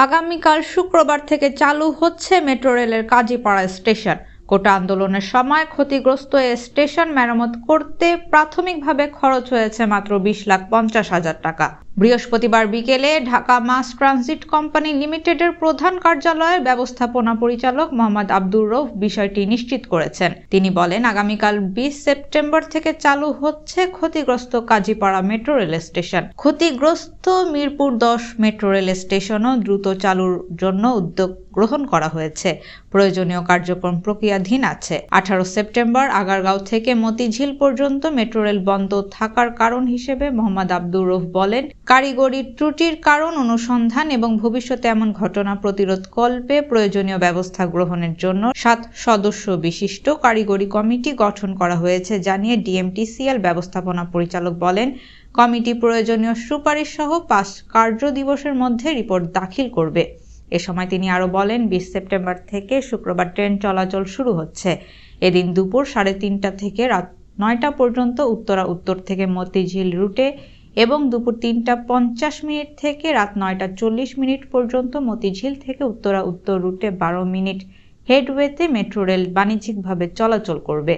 আগামীকাল শুক্রবার থেকে চালু হচ্ছে মেট্রো রেলের কাজীপাড়া স্টেশন। কোটা আন্দোলনের সময় ক্ষতিগ্রস্ত এ স্টেশন মেরামত করতে প্রাথমিকভাবে খরচ হয়েছে মাত্র 20,50,000 টাকা। বৃহস্পতিবার বিকেলে ঢাকা মাস ট্রানজিট কোম্পানি লিমিটেডের প্রধান কার্যালয়ের ব্যবস্থাপনা পরিচালক মোহাম্মদ আব্দুর রউফ বিষয়টি নিশ্চিত করেছেন। তিনি বলেন, আগামীকাল 20 সেপ্টেম্বর থেকে চালু হচ্ছে ক্ষতিগ্রস্ত কাজীপাড়া মেট্রো রেল স্টেশন। ক্ষতিগ্রস্ত মিরপুর 10 মেট্রো রেল স্টেশনও দ্রুত চালুর জন্য উদ্যোগ গ্রহণ করা হয়েছে। প্রয়োজনীয় কার্যক্রম প্রক্রিয়াধীন আছে। 18 সেপ্টেম্বর আগারগাঁও থেকে মতিঝিল পর্যন্ত মেট্রো রেল বন্ধ থাকার কারণ হিসেবে মোহাম্মদ আব্দুর রউফ বলেন, কারিগরি ত্রুটির কারণ অনুসন্ধান এবং ভবিষ্যতে এমন ঘটনা প্রতিরোধকল্পে প্রয়োজনীয় ব্যবস্থা গ্রহণের জন্য 7 সদস্য বিশিষ্ট কারিগরি কমিটি গঠন করা হয়েছে জানিয়ে ডিএমটিসিএল ব্যবস্থাপনা পরিচালক বলেন, কমিটি প্রয়োজনীয় সুপারিশ সহ 5 কার্য দিবসের মধ্যে রিপোর্ট দাখিল করবে। এ সময় তিনি আরো বলেন, 20 সেপ্টেম্বর থেকে শুক্রবার ট্রেন চলাচল শুরু হচ্ছে। এদিন দুপুর 3:30 থেকে রাত 9টা পর্যন্ত উত্তরা উত্তর থেকে মতিঝিল রুটে এবং দুপুর 3:50 থেকে রাত 9:40 পর্যন্ত মতিঝিল থেকে উত্তরা উত্তর রুটে 12 মিনিট হেডওয়েতে মেট্রো রেল বাণিজ্যিকভাবে চলাচল করবে।